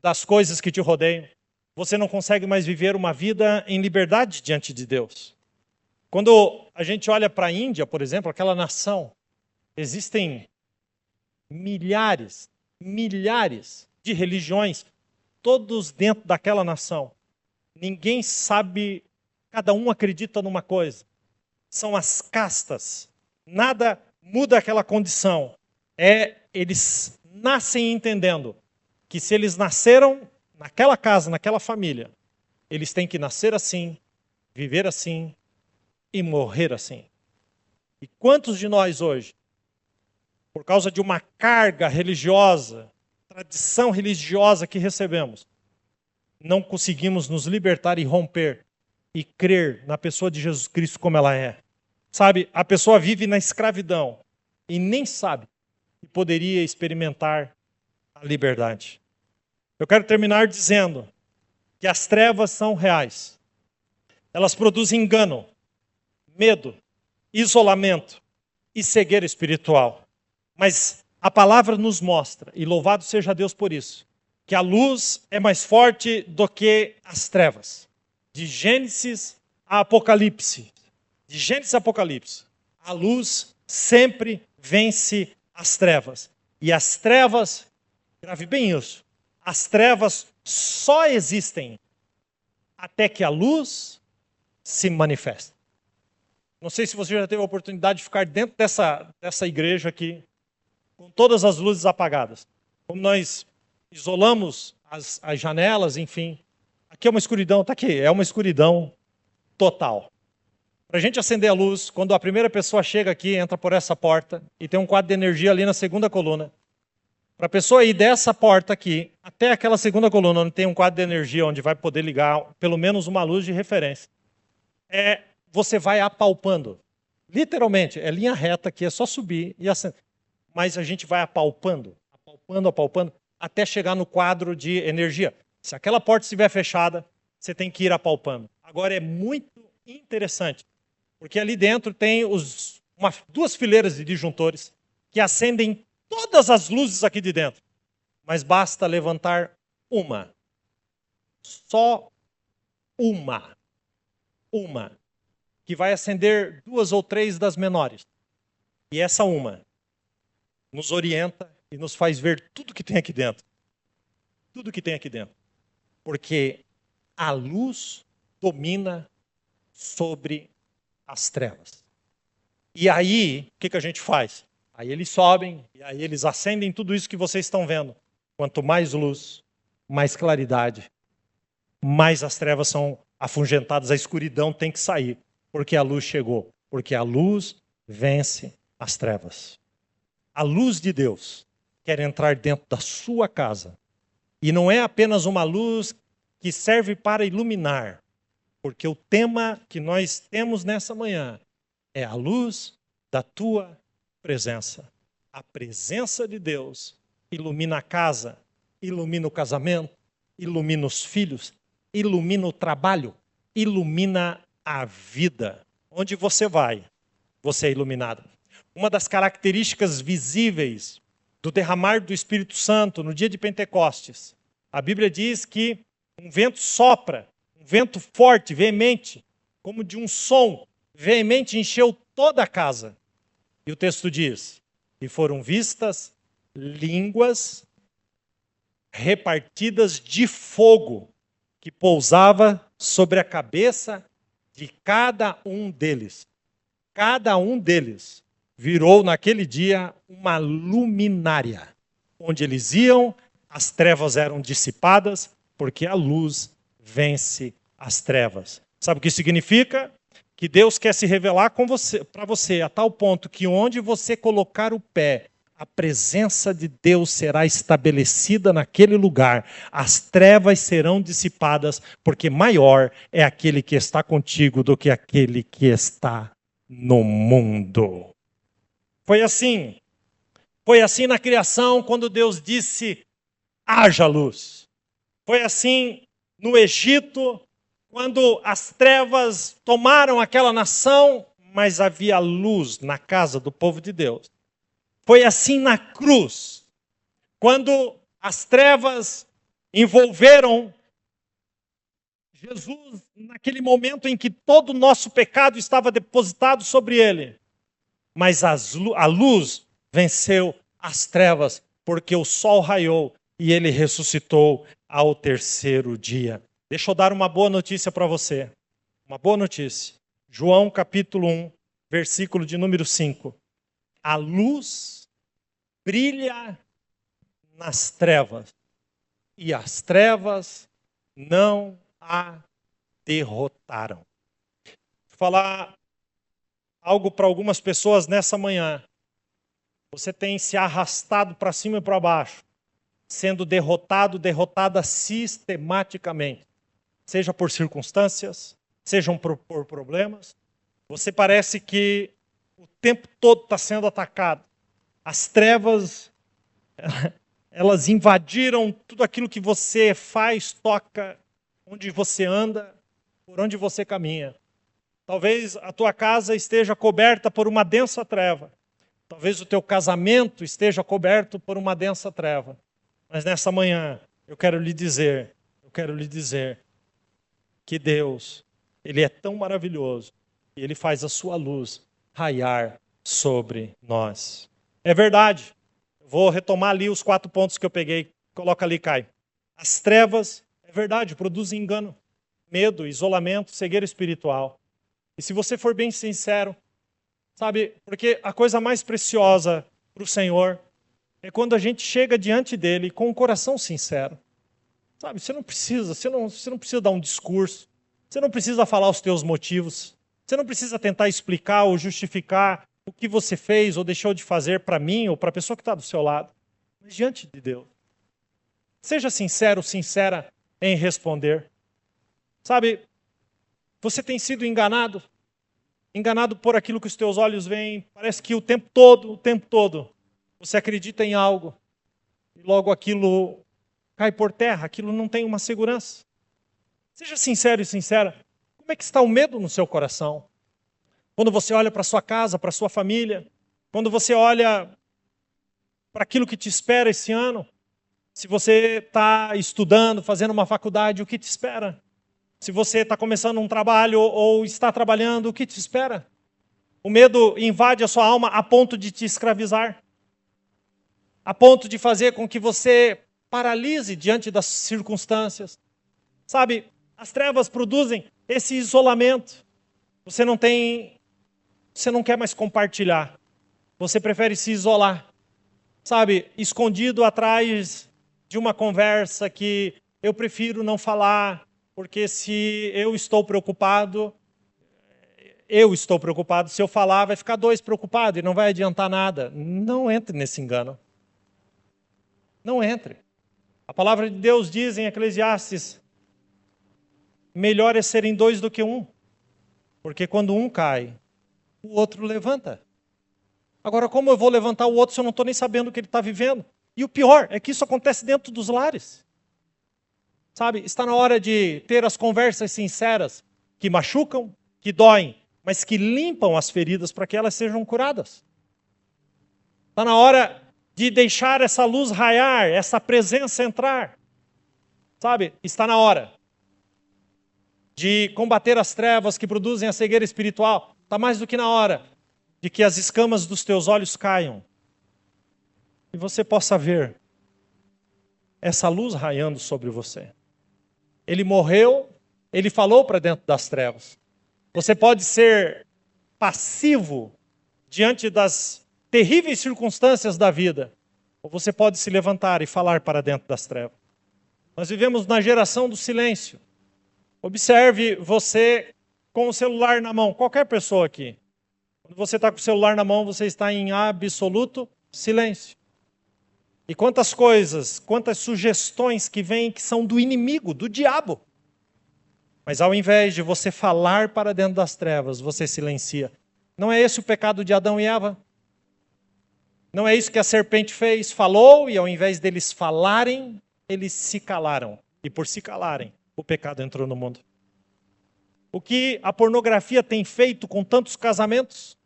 das coisas que te rodeiam. Você não consegue mais viver uma vida em liberdade diante de Deus. Quando a gente olha para a Índia, por exemplo, aquela nação, existem milhares de religiões, todos dentro daquela nação. Ninguém sabe, cada um acredita numa coisa. São as castas. Nada muda aquela condição. Eles nascem entendendo que se eles nasceram naquela casa, naquela família, eles têm que nascer assim, viver assim e morrer assim. E quantos de nós hoje, por causa de uma carga religiosa, tradição religiosa que recebemos, não conseguimos nos libertar e romper e crer na pessoa de Jesus Cristo como ela é? Sabe, a pessoa vive na escravidão e nem sabe que poderia experimentar a liberdade. Eu quero terminar dizendo que as trevas são reais. Elas produzem engano, medo, isolamento e cegueira espiritual. Mas a palavra nos mostra, e louvado seja Deus por isso, que a luz é mais forte do que as trevas. De Gênesis a Apocalipse, a luz sempre vence as trevas. E as trevas, grave bem isso, as trevas só existem até que a luz se manifeste. Não sei se você já teve a oportunidade de ficar dentro dessa igreja aqui, com todas as luzes apagadas. Como nós isolamos as janelas, enfim. Aqui é uma escuridão, está aqui, é uma escuridão total. Para a gente acender a luz, quando a primeira pessoa chega aqui, entra por essa porta, e tem um quadro de energia ali na segunda coluna. Para a pessoa ir dessa porta aqui, até aquela segunda coluna, onde tem um quadro de energia, onde vai poder ligar pelo menos uma luz de referência, você vai apalpando. Literalmente, é linha reta aqui, é só subir e acender. Mas a gente vai apalpando, até chegar no quadro de energia. Se aquela porta estiver fechada, você tem que ir apalpando. Agora é muito interessante, porque ali dentro tem duas fileiras de disjuntores que acendem todas as luzes aqui de dentro. Mas basta levantar uma. Só uma. Uma. Que vai acender 2 ou 3 das menores. E essa uma nos orienta e nos faz ver tudo que tem aqui dentro. Tudo que tem aqui dentro. Porque a luz domina sobre as trevas. E aí, o que a gente faz? Aí eles sobem, e aí eles acendem tudo isso que vocês estão vendo. Quanto mais luz, mais claridade, mais as trevas são afugentadas, a escuridão tem que sair, porque a luz chegou. Porque a luz vence as trevas. A luz de Deus quer entrar dentro da sua casa. E não é apenas uma luz que serve para iluminar, porque o tema que nós temos nessa manhã é a luz da tua presença. A presença de Deus ilumina a casa, ilumina o casamento, ilumina os filhos, ilumina o trabalho, ilumina a vida. Onde você vai, você é iluminado. Uma das características visíveis do derramar do Espírito Santo no dia de Pentecostes, a Bíblia diz que um vento sopra, um vento forte, veemente, como de um som veemente, encheu toda a casa. E o texto diz: e foram vistas línguas repartidas de fogo, que pousava sobre a cabeça de cada um deles. Cada um deles virou naquele dia uma luminária. Onde eles iam, as trevas eram dissipadas, porque a luz vence as trevas. Sabe o que significa? Que Deus quer se revelar para você a tal ponto que onde você colocar o pé, a presença de Deus será estabelecida naquele lugar. As trevas serão dissipadas, porque maior é aquele que está contigo do que aquele que está no mundo. Foi assim. Foi assim na criação, quando Deus disse: haja luz. Foi assim no Egito, quando as trevas tomaram aquela nação, mas havia luz na casa do povo de Deus. Foi assim na cruz, quando as trevas envolveram Jesus, naquele momento em que todo o nosso pecado estava depositado sobre ele. Mas a luz venceu as trevas, porque o sol raiou e ele ressuscitou ao terceiro dia. Deixa eu dar uma boa notícia para você. Uma boa notícia. João capítulo 1, versículo de número 5. A luz brilha nas trevas, e as trevas não a derrotaram. Vou falar algo para algumas pessoas nessa manhã. Você tem se arrastado para cima e para baixo, sendo derrotado, derrotada sistematicamente. Seja por circunstâncias, sejam por problemas. Você parece que o tempo todo está sendo atacado. As trevas, elas invadiram tudo aquilo que você faz, toca, onde você anda, por onde você caminha. Talvez a tua casa esteja coberta por uma densa treva. Talvez o teu casamento esteja coberto por uma densa treva. Mas nessa manhã, eu quero lhe dizer que Deus, Ele é tão maravilhoso e Ele faz a sua luz raiar sobre nós. É verdade. Vou retomar ali os 4 pontos que eu peguei. Coloca ali, Caio. As trevas, é verdade, produzem engano, medo, isolamento, cegueira espiritual. E se você for bem sincero, sabe, porque a coisa mais preciosa para o Senhor é quando a gente chega diante dele com um coração sincero. Sabe, você não precisa dar um discurso, você não precisa falar os teus motivos, você não precisa tentar explicar ou justificar o que você fez ou deixou de fazer para mim ou para a pessoa que está do seu lado. Mas diante de Deus, seja sincero, sincera em responder. Sabe, você tem sido enganado por aquilo que os teus olhos veem. Parece que o tempo todo, você acredita em algo e logo aquilo cai por terra, aquilo não tem uma segurança. Seja sincero e sincera. Como é que está o medo no seu coração? Quando você olha para sua casa, para sua família, quando você olha para aquilo que te espera esse ano, se você está estudando, fazendo uma faculdade, o que te espera? Se você está começando um trabalho ou está trabalhando, o que te espera? O medo invade a sua alma a ponto de te escravizar, a ponto de fazer com que você paralise diante das circunstâncias. Sabe, as trevas produzem esse isolamento. Você não quer mais compartilhar. Você prefere se isolar. Sabe, escondido atrás de uma conversa que eu prefiro não falar, porque se eu estou preocupado, se eu falar vai ficar 2 preocupados e não vai adiantar nada. Não entre nesse engano. Não entre. A palavra de Deus diz em Eclesiastes, melhor é serem 2 do que 1, porque quando um cai, o outro levanta. Agora, como eu vou levantar o outro se eu não estou nem sabendo o que ele está vivendo? E o pior é que isso acontece dentro dos lares. Sabe, está na hora de ter as conversas sinceras, que machucam, que doem, mas que limpam as feridas para que elas sejam curadas. Está na hora de deixar essa luz raiar, essa presença entrar. Sabe, está na hora de combater as trevas que produzem a cegueira espiritual. Está mais do que na hora de que as escamas dos teus olhos caiam e você possa ver essa luz raiando sobre você. Ele morreu, ele falou para dentro das trevas. Você pode ser passivo diante das terríveis circunstâncias da vida, ou você pode se levantar e falar para dentro das trevas. Nós vivemos na geração do silêncio. Observe você com o celular na mão, qualquer pessoa aqui. Quando você está com o celular na mão, você está em absoluto silêncio. E quantas coisas, quantas sugestões que vêm que são do inimigo, do diabo. Mas ao invés de você falar para dentro das trevas, você silencia. Não é esse o pecado de Adão e Eva? Não é isso que a serpente fez? Falou e ao invés deles falarem, eles se calaram. E por se calarem, o pecado entrou no mundo. O que a pornografia tem feito com tantos casamentos?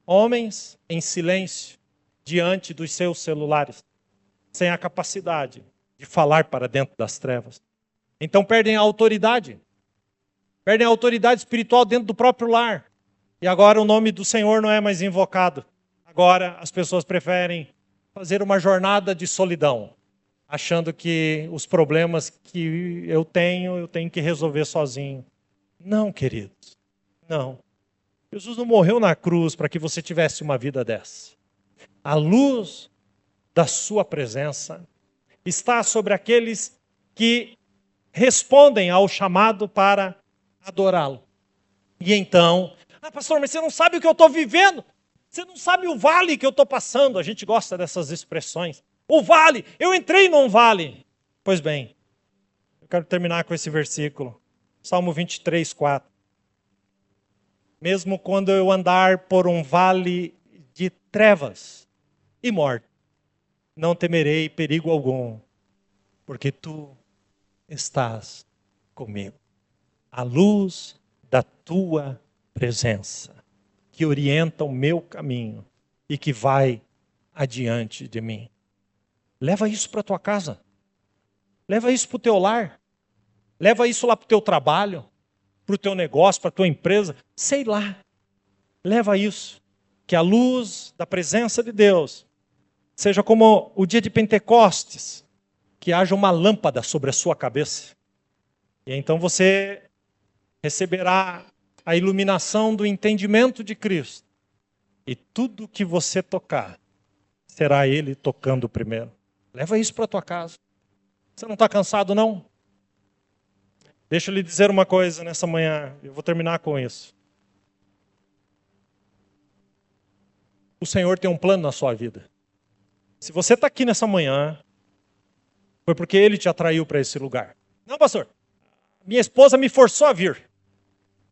Homens em silêncio diante dos seus celulares, sem a capacidade de falar para dentro das trevas. Então perdem a autoridade espiritual dentro do próprio lar. E agora o nome do Senhor não é mais invocado. Agora as pessoas preferem fazer uma jornada de solidão, achando que os problemas que eu tenho que resolver sozinho. Não, queridos, não. Jesus não morreu na cruz para que você tivesse uma vida dessa. A luz da sua presença está sobre aqueles que respondem ao chamado para adorá-lo. E então, pastor, mas você não sabe o que eu estou vivendo? Você não sabe o vale que eu estou passando? A gente gosta dessas expressões. O vale, eu entrei num vale. Pois bem, eu quero terminar com esse versículo. Salmo 23, 4. Mesmo quando eu andar por um vale de trevas e morte, não temerei perigo algum, porque tu estás comigo. A luz da tua presença, que orienta o meu caminho e que vai adiante de mim. Leva isso para a tua casa. Leva isso para o teu lar. Leva isso lá para o teu trabalho, para o teu negócio, para a tua empresa. Sei lá. Leva isso. Que a luz da presença de Deus seja como o dia de Pentecostes, que haja uma lâmpada sobre a sua cabeça. E então você receberá a iluminação do entendimento de Cristo. E tudo que você tocar, será Ele tocando primeiro. Leva isso para a tua casa. Você não está cansado, não? Deixa eu lhe dizer uma coisa nessa manhã. Eu vou terminar com isso. O Senhor tem um plano na sua vida. Se você está aqui nessa manhã, foi porque Ele te atraiu para esse lugar. Não, pastor, minha esposa me forçou a vir.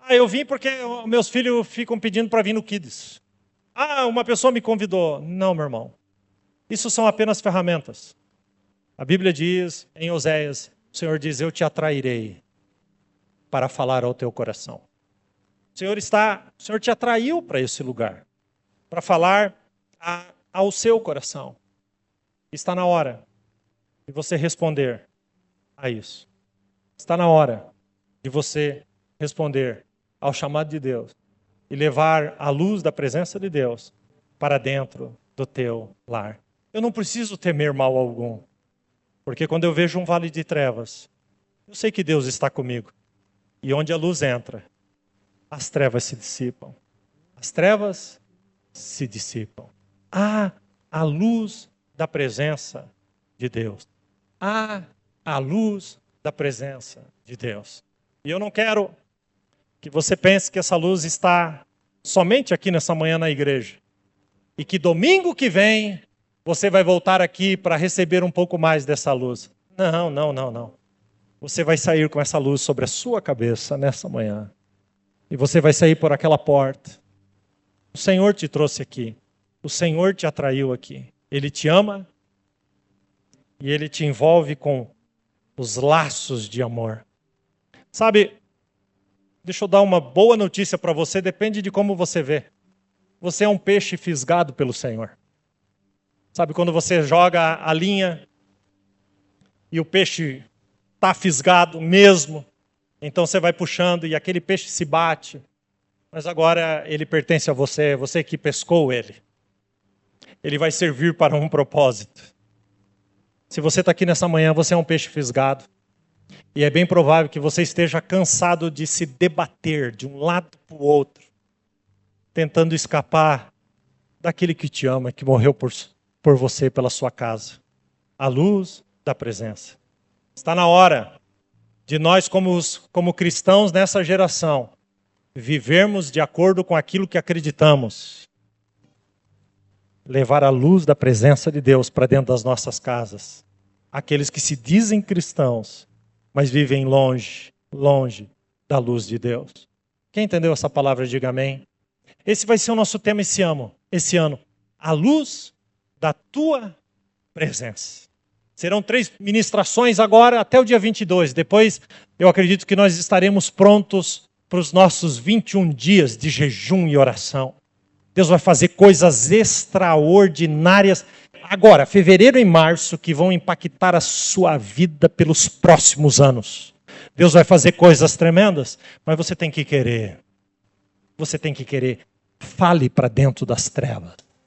Eu vim porque meus filhos ficam pedindo para vir no Kids. Uma pessoa me convidou. Não, meu irmão. Isso são apenas ferramentas. A Bíblia diz, em Oséias, o Senhor diz, eu te atrairei para falar ao teu coração. O Senhor te atraiu para esse lugar, para falar ao seu coração. Está na hora de você responder a isso. Está na hora de você responder ao chamado de Deus e levar a luz da presença de Deus para dentro do teu lar. Eu não preciso temer mal algum, porque quando eu vejo um vale de trevas, eu sei que Deus está comigo. E onde a luz entra, as trevas se dissipam. As trevas se dissipam. A luz da presença de Deus. A luz da presença de Deus. E eu não quero que você pense que essa luz está somente aqui nessa manhã na igreja. E que domingo que vem você vai voltar aqui para receber um pouco mais dessa luz. Não. Você vai sair com essa luz sobre a sua cabeça nessa manhã. E você vai sair por aquela porta. O Senhor te trouxe aqui. O Senhor te atraiu aqui. Ele te ama e Ele te envolve com os laços de amor. Sabe, deixa eu dar uma boa notícia para você, depende de como você vê. Você é um peixe fisgado pelo Senhor. Sabe quando você joga a linha e o peixe está fisgado mesmo, então você vai puxando e aquele peixe se bate, mas agora ele pertence a você, você que pescou ele. Ele vai servir para um propósito. Se você está aqui nessa manhã, você é um peixe fisgado. E é bem provável que você esteja cansado de se debater de um lado para o outro, tentando escapar daquele que te ama, que morreu por você, pela sua casa. A luz da presença. Está na hora de nós, como cristãos nessa geração, vivermos de acordo com aquilo que acreditamos. Levar a luz da presença de Deus para dentro das nossas casas. Aqueles que se dizem cristãos, mas vivem longe da luz de Deus. Quem entendeu essa palavra, diga amém. Esse vai ser o nosso tema esse ano. A luz da tua presença. Serão 3 ministrações agora até o dia 22. Depois eu acredito que nós estaremos prontos para os nossos 21 dias de jejum e oração. Deus vai fazer coisas extraordinárias agora, fevereiro e março, que vão impactar a sua vida pelos próximos anos. Deus vai fazer coisas tremendas, mas você tem que querer. Você tem que querer. Fale para dentro das trevas.